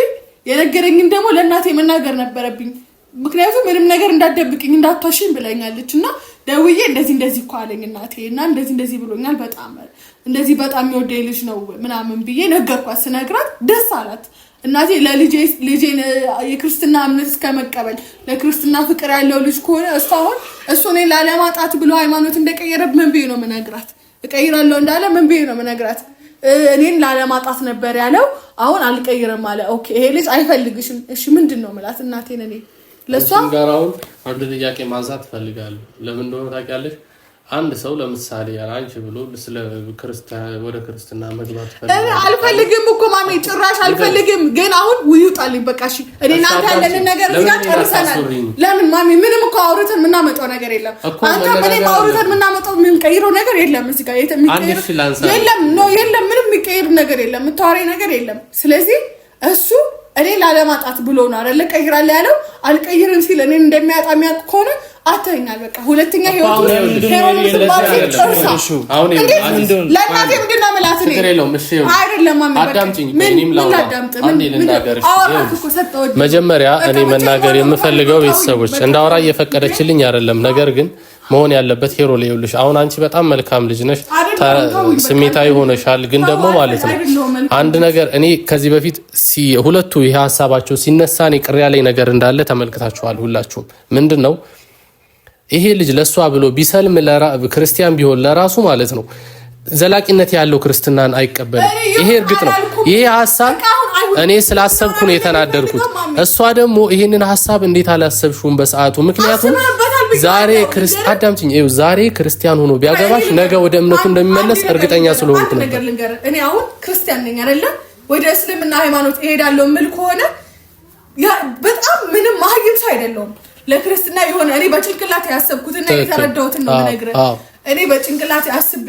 የነገረኝን ደግሞ ለእናቴ መናገር ነበረብኝ። ምክንያቱም ምንም ነገር እንዳትደብቅኝ እንዳትዋሽኝ ብለኛለች እና ደውዬ እንደዚህ እኮ አለኝ እናቴ እና እንደዚህ ብሎኛል፣ በጣም የሚወደኝ ልጅ ነው ምናምን ብዬ ነገርኳት። ስነግራት ደስ አላት። እናቴ ለልጄን የክርስትና እምነት እስከመቀበል ለክርስትና ፍቅር ያለው ልጅ ከሆነ እስካሁን እሱ እኔን ላለማጣት ብሎ ሃይማኖት እንደቀየረ ምን ብዬ ነው የምነግራት? እቀይራለሁ እንዳለ ምን ብዬ ነው የምነግራት? እኔን ላለማጣት ነበር ያለው፣ አሁን አልቀይርም አለ። ኦኬ ይሄ ልጅ አይፈልግሽም። እሺ ምንድን ነው የምላት እናቴን? እኔ ለሷ ጋር አሁን አንድ ጥያቄ ማንሳት ፈልጋለሁ። ለምን እንደሆነ ታውቂያለሽ? አንድ ሰው ለምሳሌ አንቺ ብሎ ስለ ክርስቲያን ወደ ክርስትና መግባት አልፈልግም እኮ ማሜ፣ ጭራሽ አልፈልግም። ግን አሁን ውይውጣልኝ በቃ። እሺ እኔ እናንተ ያለን ነገር እዚህ ጋር ጨርሰናል። ለምን ማሜ? ምንም እኮ አውርተን የምናመጣው ነገር የለም። አንተ ምን አውርተን የምናመጣው የምንቀይረው ነገር የለም። እዚህ ጋር የለም፣ ምንም የሚቀይር ነገር የለም፣ የምታወራኝ ነገር የለም። ስለዚህ እሱ እኔ ላለማጣት ብሎ ነው አይደለ ቀይራለሁ ያለው። አልቀይርም ሲል እኔ እንደሚያጣ የሚያውቅ ከሆነ አተኛል በቃ። ሁለተኛ ህይወቱ ለእናቴ ምንድን ነው የምላት? መጀመሪያ እኔ መናገር የምፈልገው ቤተሰቦች እንዳወራ እየፈቀደችልኝ አይደለም። ነገር ግን መሆን ያለበት ሄሮ ሊውልሽ አሁን አንቺ በጣም መልካም ልጅ ነሽ፣ ስሜታዊ ሆነሻል። ግን ደግሞ ማለት ነው አንድ ነገር እኔ ከዚህ በፊት ሁለቱ ይሄ ሀሳባቸው ሲነሳ እኔ ቅር ያለኝ ነገር እንዳለ ተመልክታችኋል ሁላችሁም። ምንድነው ይሄ ልጅ ለሷ ብሎ ቢሰልም ክርስቲያን ቢሆን ለራሱ ማለት ነው ዘላቂነት ያለው ክርስትናን አይቀበልም። ይሄ እርግጥ ነው። ይሄ ሀሳብ እኔ ስላሰብኩ ነው የተናደርኩት። እሷ ደግሞ ይሄንን ሀሳብ እንዴት አላሰብሽውም በሰዓቱ? ምክንያቱም ዛሬ ዛሬ ክርስቲያን ሆኖ ቢያገባሽ ነገ ወደ እምነቱ እንደሚመለስ እርግጠኛ ስለሆንኩ ነበር። እኔ አሁን ክርስቲያን ነኝ አይደለ? ወደ እስልምና ሃይማኖት እሄዳለሁ ምል ከሆነ በጣም ምንም ማህይም ሰው አይደለሁም። ለክርስትና የሆነ እኔ በጭንቅላት ያሰብኩትና የተረዳሁትን ነው የምነግርህ። እኔ በጭንቅላት አስቤ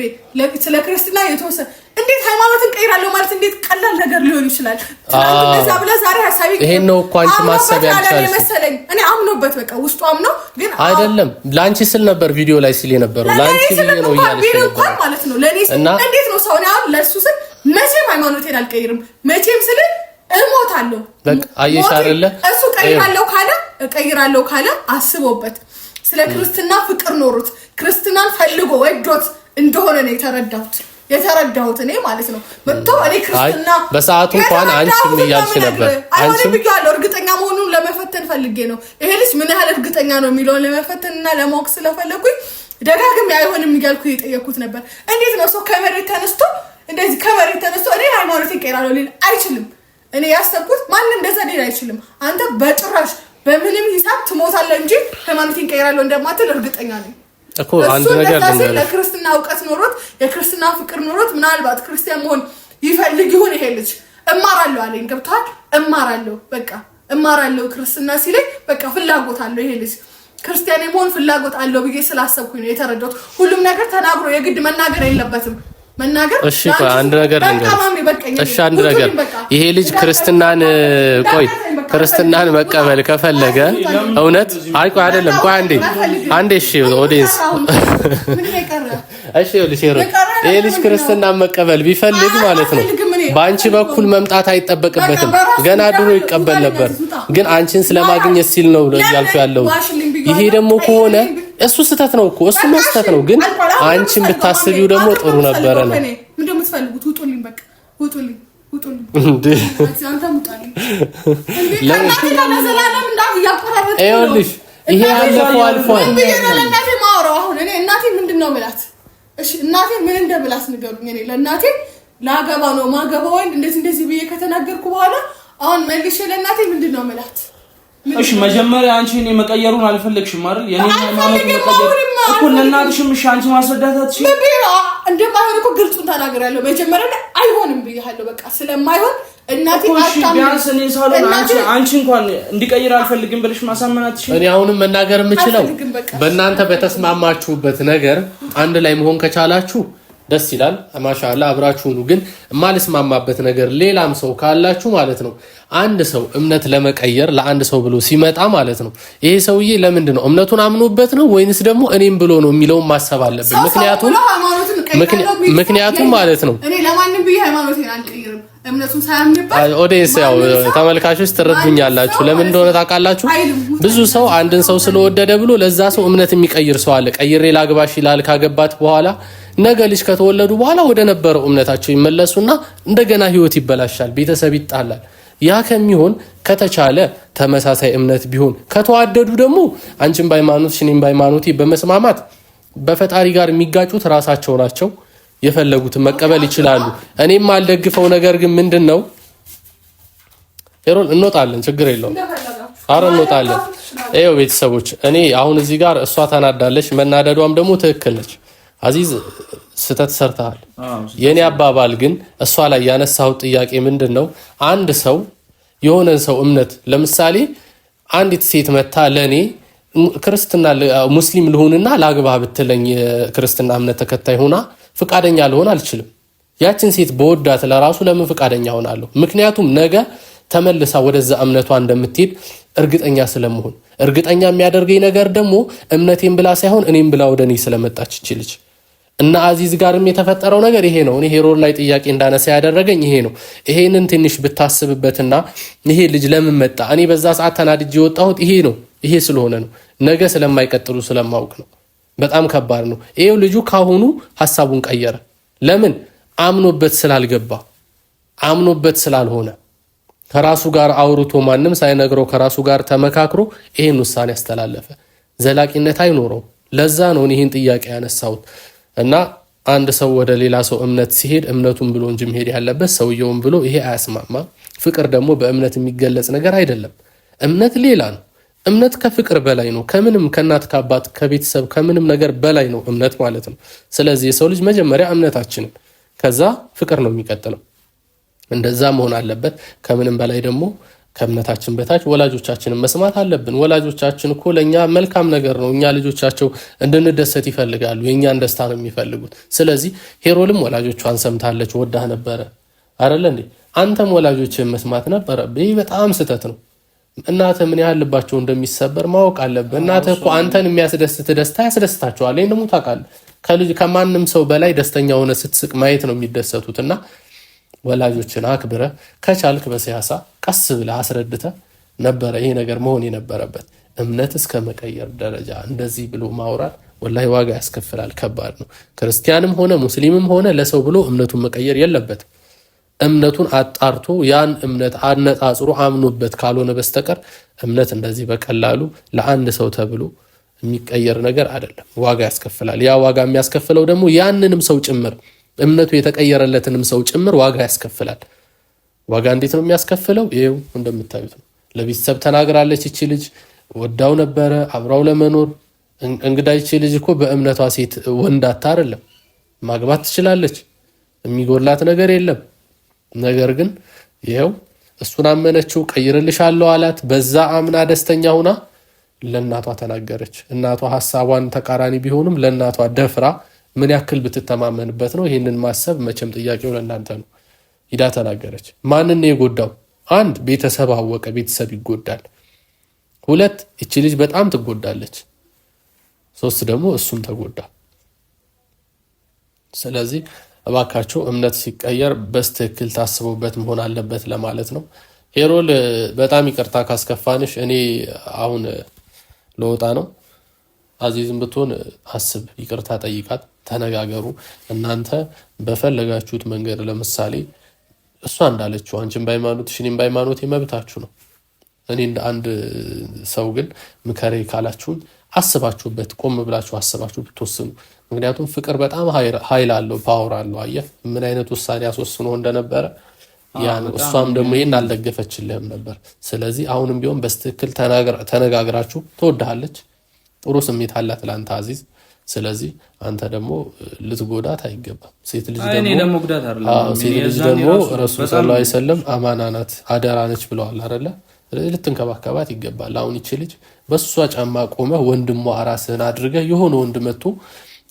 ስለ ክርስትና የተወሰነ እንዴት ሃይማኖትን ቀይራለሁ ማለት እንዴት ቀላል ነገር ሊሆን ይችላል? ስለዛ ብለህ ዛሬ ሐሳቢ ይሄን ነው እኮ አንቺ ማሰብ ያልቻልሽ መሰለኝ። እኔ አምኖበት በቃ ውስጡ አምኖ ግን አይደለም ላንቺ ስል ነበር ቪዲዮ ላይ ሲል የነበረው ላንቺ ነው ያለሽ ነበር ማለት ነው። ለኔ እንዴት ነው ሰው ነው ለሱ ስል መቼም ሃይማኖቴን አልቀይርም መቼም ስል እሞታለሁ። በቃ አየሽ አይደለ? እሱ ቀይራለሁ ካለ አስቦበት ስለ ክርስትና ፍቅር ኖሩት ክርስትናን ፈልጎ ወዶት እንደሆነ ነው የተረዳሁት እኔ ማለት ነው። መጥቶ እኔ ክርስትና በሰዓቱ እንኳን አንቺም እያልሽ ነበር። አንቺም እያለሁ እርግጠኛ መሆኑን ለመፈተን ፈልጌ ነው። ይሄ ልጅ ምን ያህል እርግጠኛ ነው የሚለውን ለመፈተንና ለማወቅ ስለፈለኩኝ ደጋግሜ አይሆንም እያልኩ የጠየኩት ነበር። እንዴት ነው ሰው ከመሬት ተነስቶ እኔ ሃይማኖቴን ቀይራለሁ ሊል አይችልም። እኔ ያሰብኩት ማንም እንደዛ ሊል አይችልም። አንተ በጭራሽ በምንም ሂሳብ ትሞታለህ እንጂ ሃይማኖቴን ቀይራለሁ እንደማትል እርግጠኛ ነኝ እኮ። አንድ ነገር ለክርስትና እውቀት ኖሮት የክርስትና ፍቅር ኖሮት ምናልባት ክርስቲያን መሆን ይፈልግ ይሁን ይሄ ልጅ እማራለሁ አለኝ። ገብቶሃል? እማራለሁ ክርስትና ሲለኝ በቃ ፍላጎት አለው ይሄ ልጅ ክርስቲያን የመሆን ፍላጎት አለው ብዬ ስላሰብኩኝ ነው የተረዳሁት። ሁሉም ነገር ተናግሮ የግድ መናገር የለበትም። እሺ ቆይ አንድ ነገር ይሄ ልጅ ክርስትናን መቀበል ከፈለገ እውነት ቆይ አይደለም ቆይ አንዴ እሺ ኦዲየንስ እሺ ይሄ ልጅ ክርስትናን መቀበል ቢፈልግ ማለት ነው በአንቺ በኩል መምጣት አይጠበቅበትም። ገና ድሮ ይቀበል ነበር። ግን አንቺን ስለማግኘት ሲል ነው ያልኩ ያለው። ይሄ ደግሞ ከሆነ እሱ ስተት ነው እኮ እሱ ስተት ነው። ግን አንቺን ብታስቢው ደግሞ ጥሩ ነበረ ነው። ምንድነው የምትፈልጉት? ውጡልኝ፣ በቃ ውጡልኝ፣ ውጡልኝ እንዴ! አንተ ሙጣልኝ ለምን ለዘላለም እንዳያቆራረጥ ይኸውልሽ፣ ይሄ ያለፈው አልፏል። ለእናቴ ማውራው አሁን እኔ እናቴ ምንድነው ብላት? እሺ እናቴ ምን እንደብላት ንገሩኝ። እኔ ለእናቴ ላገባ ነው ማገባው ወንድ እንደዚህ ብዬ ከተናገርኩ በኋላ አሁን መልሼ ለእናቴ ምንድነው ማለት? እሺ መጀመሪያ አንቺ እኔ መቀየሩን አልፈለግሽም አይደል? የኔ ሃይማኖት መቀየር እኮ ለእናትሽም እሺ አንቺ ማስረዳታትሽ እንደማይሆን እኮ ግልጹን ተናግሬያለሁ። መጀመሪያ ላይ አይሆንም ብዬሃለሁ። በቃ ስለማይሆን እናቴ ቢያንስ እኔ ሳሎን አንቺ እንኳን እንዲቀይር አልፈልግም ብለሽ ማሳመናትሽ እኔ አሁንም መናገር የምችለው በእናንተ በተስማማችሁበት ነገር አንድ ላይ መሆን ከቻላችሁ ደስ ይላል። ማሻአላ አብራችሁ ነው። ግን የማልስማማበት ነገር ሌላም ሰው ካላችሁ ማለት ነው አንድ ሰው እምነት ለመቀየር ለአንድ ሰው ብሎ ሲመጣ ማለት ነው ይሄ ሰውዬ ለምንድን ነው እምነቱን አምኖበት ነው ወይንስ ደግሞ እኔም ብሎ ነው የሚለውን ማሰብ አለብን። ምክንያቱም ማለት ነው እኔ ለማንም ብዬ ሃይማኖቴን አልቀይርም እምነቱን ሳያምንበት ኦዲየንስ ያው ተመልካቾች ትረዱኛላችሁ። ለምን እንደሆነ ታውቃላችሁ? ብዙ ሰው አንድን ሰው ስለወደደ ብሎ ለዛ ሰው እምነት የሚቀይር ሰው አለ። ቀይሬ ላግባሽ ይላል። ካገባት በኋላ ነገ ልጅ ከተወለዱ በኋላ ወደ ነበረው እምነታቸው ይመለሱና እንደገና ህይወት ይበላሻል፣ ቤተሰብ ይጣላል። ያ ከሚሆን ከተቻለ ተመሳሳይ እምነት ቢሆን ከተዋደዱ ደግሞ አንቺም በሃይማኖትሽ እኔም በሃይማኖቴ በመስማማት በፈጣሪ ጋር የሚጋጩት ራሳቸው ናቸው። የፈለጉትን መቀበል ይችላሉ። እኔም አልደግፈው ነገር ግን ምንድነው ሄሮን እንወጣለን፣ ችግር የለውም። አረ እንወጣለን። ይኸው ቤተሰቦች እኔ አሁን እዚህ ጋር እሷ ታናዳለች፣ መናደዷም ደግሞ ትክክል ነች። አዚዝ ስተት ሰርተሃል። የኔ አባባል ግን እሷ ላይ ያነሳው ጥያቄ ምንድነው አንድ ሰው የሆነን ሰው እምነት ለምሳሌ አንዲት ሴት መታ ለኔ ክርስትና ሙስሊም ልሆንና ላግባ ብትለኝ ክርስትና እምነት ተከታይ ሆና ፍቃደኛ ልሆን አልችልም። ያችን ሴት በወዳት ለራሱ ለምን ፍቃደኛ ሆናለሁ? ምክንያቱም ነገ ተመልሳ ወደዛ እምነቷ እንደምትሄድ እርግጠኛ ስለመሆን እርግጠኛ የሚያደርገኝ ነገር ደግሞ እምነቴን ብላ ሳይሆን እኔም ብላ ወደኔ ስለመጣች ይችልች እና አዚዝ ጋርም የተፈጠረው ነገር ይሄ ነው። እኔ ሄሮን ላይ ጥያቄ እንዳነሳ ያደረገኝ ይሄ ነው። ይሄንን ትንሽ ብታስብበትና ይሄ ልጅ ለምን መጣ እኔ በዛ ሰዓት ተናድጄ የወጣሁት ይሄ ነው። ይሄ ስለሆነ ነው ነገ ስለማይቀጥሉ ስለማውቅ ነው። በጣም ከባድ ነው። ይሄው ልጁ ካሁኑ ሐሳቡን ቀየረ። ለምን አምኖበት ስላልገባ አምኖበት ስላልሆነ ከራሱ ጋር አውርቶ ማንም ሳይነግረው ከራሱ ጋር ተመካክሮ ይሄን ውሳኔ ያስተላለፈ ዘላቂነት አይኖረው። ለዛ ነው ይሄን ጥያቄ ያነሳሁት። እና አንድ ሰው ወደ ሌላ ሰው እምነት ሲሄድ እምነቱን ብሎ እንጂ መሄድ ያለበት ሰውየውን ብሎ ይሄ አያስማማ። ፍቅር ደግሞ በእምነት የሚገለጽ ነገር አይደለም። እምነት ሌላ ነው። እምነት ከፍቅር በላይ ነው። ከምንም ከእናት ከአባት ከቤተሰብ ከምንም ነገር በላይ ነው እምነት ማለት ነው። ስለዚህ የሰው ልጅ መጀመሪያ እምነታችንን ከዛ ፍቅር ነው የሚቀጥለው። እንደዛ መሆን አለበት። ከምንም በላይ ደግሞ ከእምነታችን በታች ወላጆቻችንን መስማት አለብን። ወላጆቻችን እኮ ለኛ መልካም ነገር ነው። እኛ ልጆቻቸው እንድንደሰት ይፈልጋሉ። የኛን ደስታ ነው የሚፈልጉት። ስለዚህ ሄሮልም ወላጆቿን ሰምታለች፣ ወዳህ ነበረ አይደል እንዴ? አንተም ወላጆችን መስማት ነበረ። ይህ በጣም ስህተት ነው። እናትህ ምን ያህል ልባቸው እንደሚሰበር ማወቅ አለብህ። እናትህ እኮ አንተን የሚያስደስት ደስታ ያስደስታቸዋል። ይሄን ደግሞ ታውቃለህ። ከልጅ ከማንም ሰው በላይ ደስተኛ ሆነ ስትስቅ ማየት ነው የሚደሰቱትና ወላጆችን አክብረ ከቻልክ በሲያሳ ቀስ ብለህ አስረድተ ነበረ ይሄ ነገር መሆን የነበረበት። እምነት እስከ መቀየር ደረጃ እንደዚህ ብሎ ማውራት ወላሂ ዋጋ ያስከፍላል። ከባድ ነው። ክርስቲያንም ሆነ ሙስሊምም ሆነ ለሰው ብሎ እምነቱን መቀየር የለበትም። እምነቱን አጣርቶ ያን እምነት አነጻጽሮ አምኖበት ካልሆነ በስተቀር እምነት እንደዚህ በቀላሉ ለአንድ ሰው ተብሎ የሚቀየር ነገር አይደለም። ዋጋ ያስከፍላል። ያ ዋጋ የሚያስከፍለው ደግሞ ያንንም ሰው ጭምር እምነቱ የተቀየረለትንም ሰው ጭምር ዋጋ ያስከፍላል። ዋጋ እንዴት ነው የሚያስከፍለው? ይሄው እንደምታዩት ነው። ለቤተሰብ ተናግራለች። እቺ ልጅ ወዳው ነበረ አብራው ለመኖር እንግዳ። እቺ ልጅ እኮ በእምነቷ ሴት ወንድ አይደለም ማግባት ትችላለች። የሚጎላት ነገር የለም። ነገር ግን ይሄው እሱን አመነችው። ቀይርልሻለሁ አላት። በዛ አምና ደስተኛ ሆና ለእናቷ ተናገረች። እናቷ ሐሳቧን ተቃራኒ ቢሆንም ለእናቷ ደፍራ ምን ያክል ብትተማመንበት ነው? ይሄንን ማሰብ መቼም ጥያቄው ለእናንተ ነው። ሂዳ ተናገረች። ማንን ነው የጎዳው? አንድ ቤተሰብ አወቀ፣ ቤተሰብ ይጎዳል። ሁለት እቺ ልጅ በጣም ትጎዳለች። ሶስት ደግሞ እሱም ተጎዳ። ስለዚህ እባካችሁ እምነት ሲቀየር በስትክክል ታስቦበት መሆን አለበት ለማለት ነው። ሄሮል በጣም ይቅርታ ካስከፋንሽ። እኔ አሁን ለወጣ ነው። አዚዝም ብትሆን አስብ፣ ይቅርታ ጠይቃት፣ ተነጋገሩ። እናንተ በፈለጋችሁት መንገድ ለምሳሌ እሷ እንዳለችው አንቺም በሃይማኖትሽ እኔም በሃይማኖቴ መብታችሁ ነው። እኔ እንደ አንድ ሰው ግን ምከሬ ካላችሁን አስባችሁበት ቆም ብላችሁ አስባችሁ ብትወስኑ። ምክንያቱም ፍቅር በጣም ኃይል አለው፣ ፓወር አለው። አየህ ምን አይነት ውሳኔ አስወስኖ እንደነበረ ያን እሷም ደግሞ ይሄን አልደገፈችልህም ነበር። ስለዚህ አሁንም ቢሆን በስትክክል ተነጋግራችሁ ትወድሃለች፣ ጥሩ ስሜት አላት ለአንተ አዚዝ። ስለዚህ አንተ ደግሞ ልትጎዳት አይገባም። ሴት ልጅ ደግሞ ረሱል ሰለላሁ ዐለይሂ ወሰለም አማና ናት፣ አደራ ነች ብለዋል አይደለ? ስለዚህ ልትንከባከባት ይገባል። አሁን ይቺ ልጅ በሷ ጫማ ቆመህ ወንድሟ ራስህን አድርገህ የሆነ ወንድ መጥቶ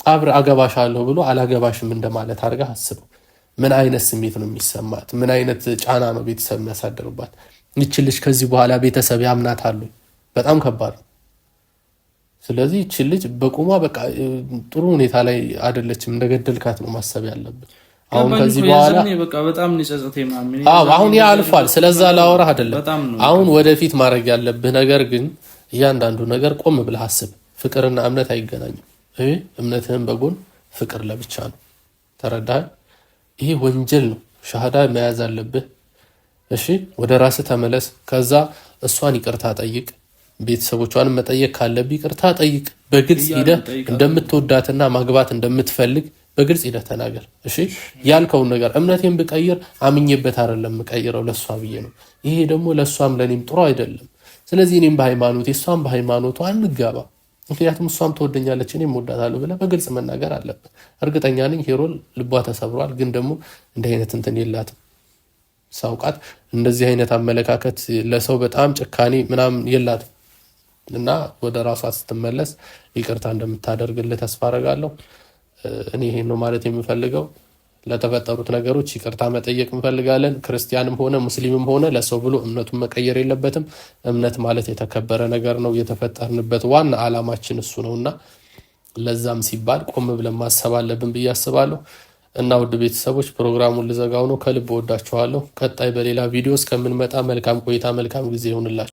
አብረህ አገባሻለሁ ብሎ አላገባሽም እንደማለት አድርገህ አስበው። ምን አይነት ስሜት ነው የሚሰማት? ምን አይነት ጫና ነው ቤተሰብ የሚያሳድርባት? ይቺ ልጅ ከዚህ በኋላ ቤተሰብ ያምናታሉ? በጣም ከባድ ነው። ስለዚህ ይቺ ልጅ በቁሟ በቃ ጥሩ ሁኔታ ላይ አይደለችም። እንደገደልካት ነው ማሰብ ያለብን። አሁን ከዚህ በኋላ በቃ በጣም ንጸጸቴ ማምን አሁን ያ አልፏል። ስለዛ ላወራህ አይደለም። አሁን ወደፊት ማድረግ ያለብህ ነገር ግን እያንዳንዱ ነገር ቆም ብለህ አስብ። ፍቅርና እምነት አይገናኝም። እምነትህን በጎን ፍቅር ለብቻ ነው። ተረዳህ? ይሄ ወንጀል ነው። ሻሃዳ መያዝ አለብህ። እሺ ወደ ራስህ ተመለስ። ከዛ እሷን ይቅርታ ጠይቅ። ቤተሰቦቿን መጠየቅ ካለብህ ይቅርታ ጠይቅ። በግልጽ ሄደህ እንደምትወዳትና ማግባት እንደምትፈልግ በግልጽ ሄደህ ተናገር። እሺ ያልከውን ነገር እምነቴን ብቀይር አምኜበት አይደለም የምቀይረው ለሷ ብዬ ነው። ይሄ ደግሞ ለሷም ለኔም ጥሩ አይደለም። ስለዚህ እኔም በሃይማኖቴ እሷም በሃይማኖቷ እንጋባ። ምክንያቱም እሷም ትወደኛለች እኔም እወዳታለሁ ብለህ በግልጽ መናገር አለብህ። እርግጠኛ ነኝ ሄሮን ልቧ ተሰብሯል፣ ግን ደግሞ እንዲህ አይነት እንትን የላትም። ሳውቃት እንደዚህ አይነት አመለካከት ለሰው በጣም ጭካኔ ምናምን የላትም እና ወደ ራሷ ስትመለስ ይቅርታ እንደምታደርግልህ ተስፋ አደርጋለሁ። እኔ ይሄን ነው ማለት የምፈልገው። ለተፈጠሩት ነገሮች ይቅርታ መጠየቅ እንፈልጋለን። ክርስቲያንም ሆነ ሙስሊምም ሆነ ለሰው ብሎ እምነቱን መቀየር የለበትም። እምነት ማለት የተከበረ ነገር ነው። የተፈጠርንበት ዋና ዓላማችን እሱ ነውና ለዛም ሲባል ቆም ብለን ማሰብ አለብን ብዬ አስባለሁ። እና ውድ ቤተሰቦች ፕሮግራሙን ልዘጋው ነው። ከልብ ወዳችኋለሁ። ቀጣይ በሌላ ቪዲዮ እስከምንመጣ መልካም ቆይታ፣ መልካም ጊዜ ይሁንላችሁ።